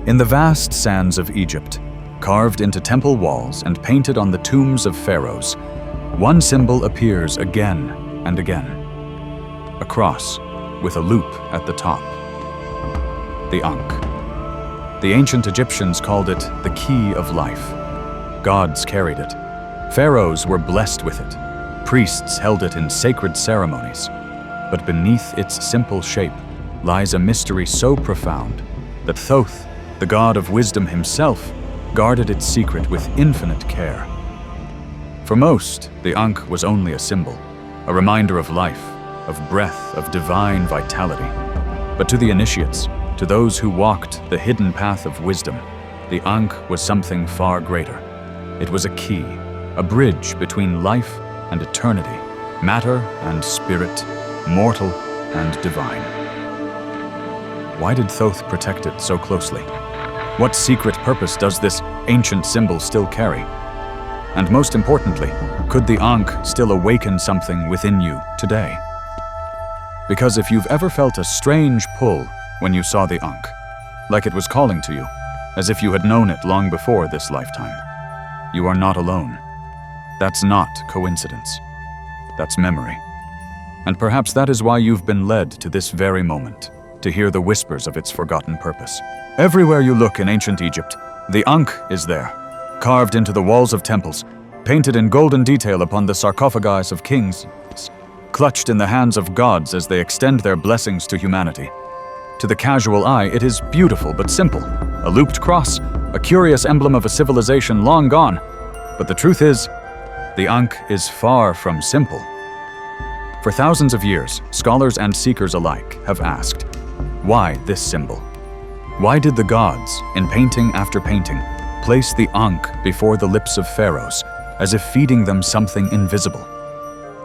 In the vast sands of Egypt, carved into temple walls and painted on the tombs of pharaohs, one symbol appears again and again. A cross with a loop at the top. The Ankh. The ancient Egyptians called it the key of life. Gods carried it. Pharaohs were blessed with it. Priests held it in sacred ceremonies. But beneath its simple shape lies a mystery so profound that Thoth, the god of wisdom himself, guarded its secret with infinite care. For most, the Ankh was only a symbol, a reminder of life, of breath, of divine vitality. But to the initiates, to those who walked the hidden path of wisdom, the Ankh was something far greater. It was a key, a bridge between life and eternity, matter and spirit, mortal and divine. Why did Thoth protect it so closely? What secret purpose does this ancient symbol still carry? And most importantly, could the Ankh still awaken something within you today? Because if you've ever felt a strange pull when you saw the Ankh, like it was calling to you, as if you had known it long before this lifetime, you are not alone. That's not coincidence. That's memory. And perhaps that is why you've been led to this very moment, to hear the whispers of its forgotten purpose. Everywhere you look in ancient Egypt, the Ankh is there, carved into the walls of temples, painted in golden detail upon the sarcophagi of kings, clutched in the hands of gods as they extend their blessings to humanity. To the casual eye, it is beautiful but simple, a looped cross, a curious emblem of a civilization long gone. But the truth is, the Ankh is far from simple. For thousands of years, scholars and seekers alike have asked, why this symbol? Why did the gods, in painting after painting, place the Ankh before the lips of pharaohs, as if feeding them something invisible?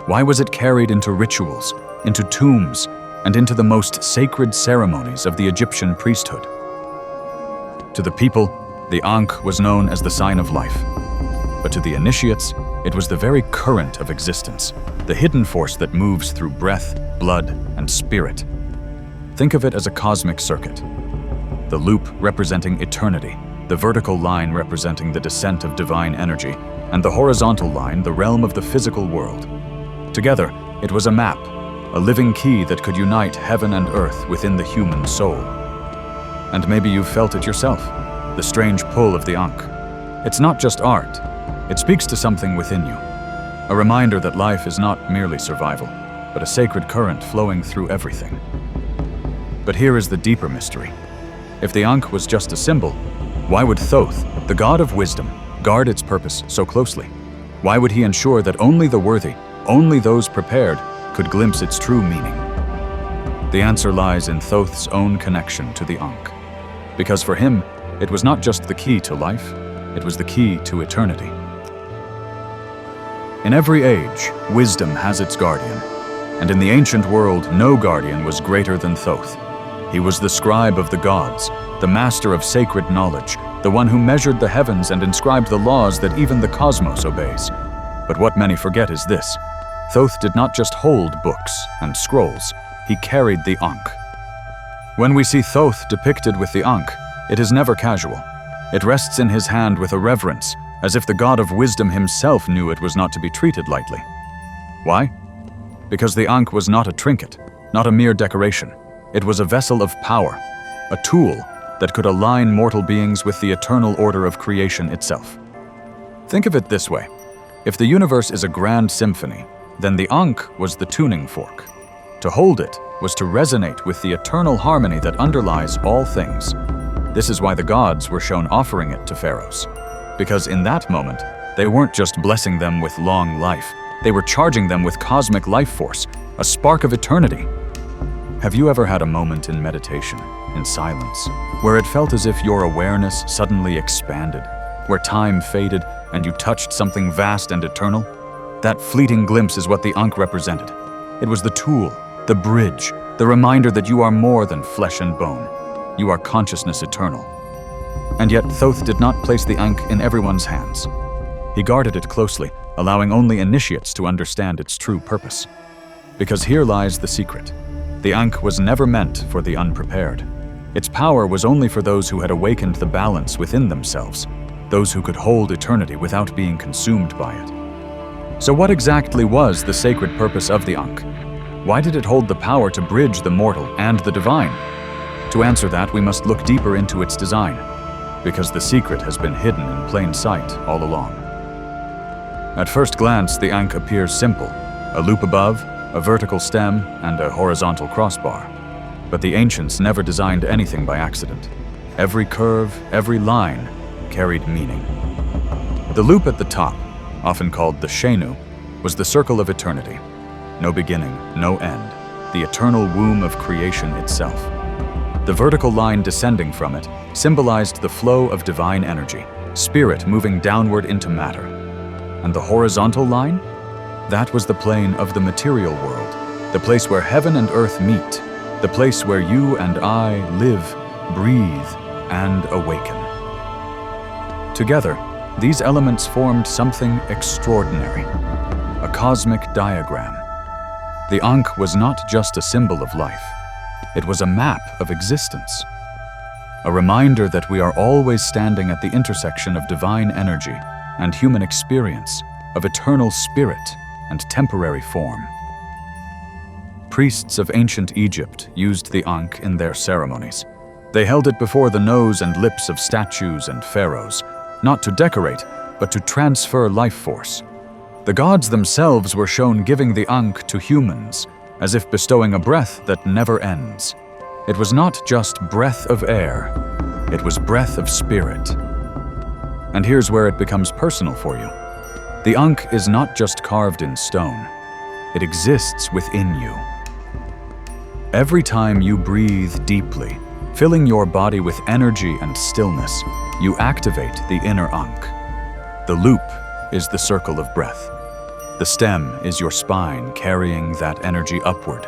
Why was it carried into rituals, into tombs, and into the most sacred ceremonies of the Egyptian priesthood? To the people, the Ankh was known as the sign of life. But to the initiates, it was the very current of existence, the hidden force that moves through breath, blood, and spirit. Think of it as a cosmic circuit. The loop representing eternity, the vertical line representing the descent of divine energy, and the horizontal line the realm of the physical world. Together, it was a map, a living key that could unite heaven and earth within the human soul. And maybe you've felt it yourself, the strange pull of the Ankh. It's not just art. It speaks to something within you, a reminder that life is not merely survival, but a sacred current flowing through everything. But here is the deeper mystery. If the Ankh was just a symbol, why would Thoth, the god of wisdom, guard its purpose so closely? Why would he ensure that only the worthy, only those prepared, could glimpse its true meaning? The answer lies in Thoth's own connection to the Ankh. Because for him, it was not just the key to life, it was the key to eternity. In every age, wisdom has its guardian, and in the ancient world, no guardian was greater than Thoth. He was the scribe of the gods, the master of sacred knowledge, the one who measured the heavens and inscribed the laws that even the cosmos obeys. But what many forget is this: Thoth did not just hold books and scrolls, he carried the Ankh. When we see Thoth depicted with the Ankh, it is never casual. It rests in his hand with a reverence, as if the god of wisdom himself knew it was not to be treated lightly. Why? Because the Ankh was not a trinket, not a mere decoration. It was a vessel of power, a tool that could align mortal beings with the eternal order of creation itself. Think of it this way. If the universe is a grand symphony, then the Ankh was the tuning fork. To hold it was to resonate with the eternal harmony that underlies all things. This is why the gods were shown offering it to pharaohs. Because in that moment, they weren't just blessing them with long life, they were charging them with cosmic life force, a spark of eternity. Have you ever had a moment in meditation, in silence, where it felt as if your awareness suddenly expanded, where time faded and you touched something vast and eternal? That fleeting glimpse is what the Ankh represented. It was the tool, the bridge, the reminder that you are more than flesh and bone. You are consciousness eternal. And yet Thoth did not place the Ankh in everyone's hands. He guarded it closely, allowing only initiates to understand its true purpose. Because here lies the secret. The Ankh was never meant for the unprepared. Its power was only for those who had awakened the balance within themselves, those who could hold eternity without being consumed by it. So what exactly was the sacred purpose of the Ankh? Why did it hold the power to bridge the mortal and the divine? To answer that, we must look deeper into its design, because the secret has been hidden in plain sight all along. At first glance, the Ankh appears simple: a loop above, a vertical stem, and a horizontal crossbar. But the ancients never designed anything by accident. Every curve, every line, carried meaning. The loop at the top, often called the Shenu, was the circle of eternity. No beginning, no end, the eternal womb of creation itself. The vertical line descending from it symbolized the flow of divine energy, spirit moving downward into matter. And the horizontal line? That was the plane of the material world, the place where heaven and earth meet, the place where you and I live, breathe, and awaken. Together, these elements formed something extraordinary, a cosmic diagram. The Ankh was not just a symbol of life, it was a map of existence, a reminder that we are always standing at the intersection of divine energy and human experience, of eternal spirit and temporary form. Priests of ancient Egypt used the Ankh in their ceremonies. They held it before the nose and lips of statues and pharaohs, not to decorate, but to transfer life force. The gods themselves were shown giving the Ankh to humans, as if bestowing a breath that never ends. It was not just breath of air, it was breath of spirit. And here's where it becomes personal for you. The Ankh is not just carved in stone, it exists within you. Every time you breathe deeply, filling your body with energy and stillness, you activate the inner Ankh. The loop is the circle of breath. The stem is your spine carrying that energy upward.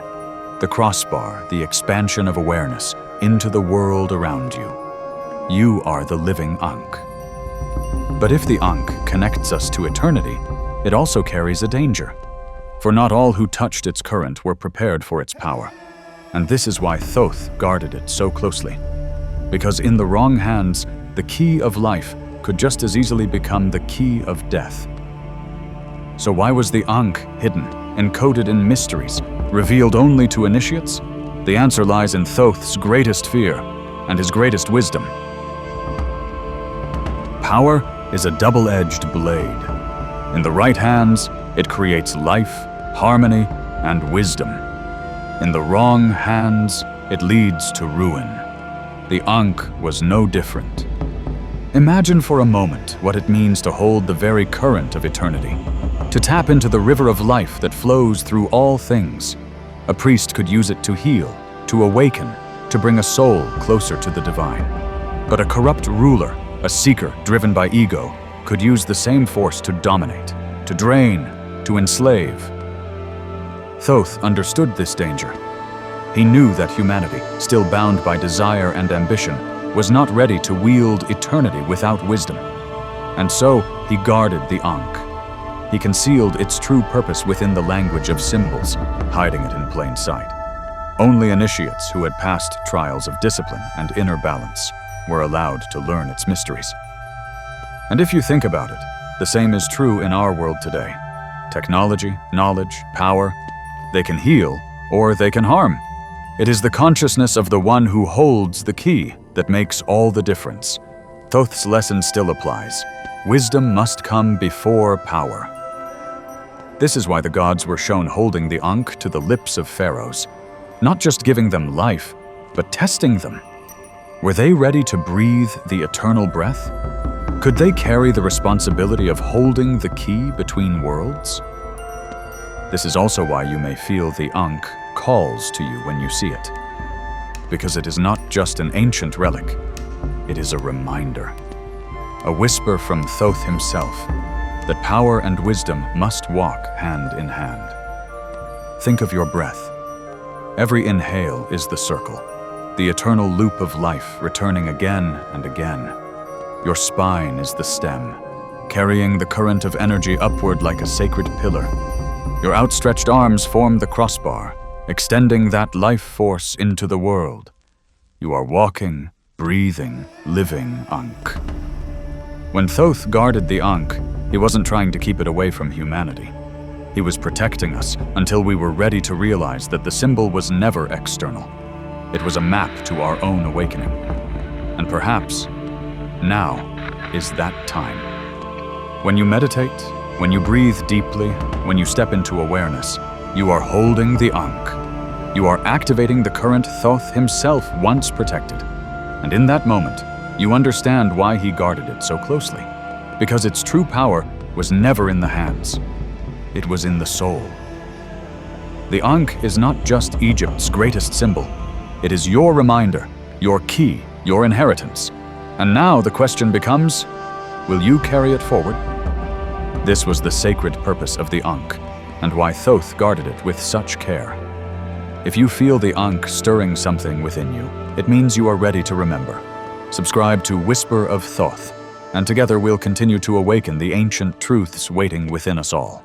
The crossbar, the expansion of awareness into the world around you. You are the living Ankh. But if the Ankh connects us to eternity, it also carries a danger. For not all who touched its current were prepared for its power. And this is why Thoth guarded it so closely. Because in the wrong hands, the key of life could just as easily become the key of death. So why was the Ankh hidden, encoded in mysteries, revealed only to initiates? The answer lies in Thoth's greatest fear and his greatest wisdom. Power is a double-edged blade. In the right hands, it creates life, harmony, and wisdom. In the wrong hands, it leads to ruin. The Ankh was no different. Imagine for a moment what it means to hold the very current of eternity, to tap into the river of life that flows through all things. A priest could use it to heal, to awaken, to bring a soul closer to the divine. But a corrupt ruler, a seeker driven by ego, could use the same force to dominate, to drain, to enslave. Thoth understood this danger. He knew that humanity, still bound by desire and ambition, was not ready to wield eternity without wisdom. And so he guarded the Ankh. He concealed its true purpose within the language of symbols, hiding it in plain sight. Only initiates who had passed trials of discipline and inner balance were allowed to learn its mysteries. And if you think about it, the same is true in our world today. Technology, knowledge, power, they can heal or they can harm. It is the consciousness of the one who holds the key that makes all the difference. Thoth's lesson still applies. Wisdom must come before power. This is why the gods were shown holding the Ankh to the lips of pharaohs, not just giving them life, but testing them. Were they ready to breathe the eternal breath? Could they carry the responsibility of holding the key between worlds? This is also why you may feel the Ankh calls to you when you see it. Because it is not just an ancient relic, it is a reminder. A whisper from Thoth himself that power and wisdom must walk hand in hand. Think of your breath. Every inhale is the circle, the eternal loop of life returning again and again. Your spine is the stem, carrying the current of energy upward like a sacred pillar. Your outstretched arms form the crossbar, extending that life force into the world. You are walking, breathing, living Ankh. When Thoth guarded the Ankh, he wasn't trying to keep it away from humanity. He was protecting us until we were ready to realize that the symbol was never external. It was a map to our own awakening. And perhaps now is that time. When you meditate, when you breathe deeply, when you step into awareness, you are holding the Ankh. You are activating the current Thoth himself once protected. And in that moment, you understand why he guarded it so closely. Because its true power was never in the hands. It was in the soul. The Ankh is not just Egypt's greatest symbol. It is your reminder, your key, your inheritance. And now the question becomes, will you carry it forward? This was the sacred purpose of the Ankh, and why Thoth guarded it with such care. If you feel the Ankh stirring something within you, it means you are ready to remember. Subscribe to Whisper of Thoth, and together we'll continue to awaken the ancient truths waiting within us all.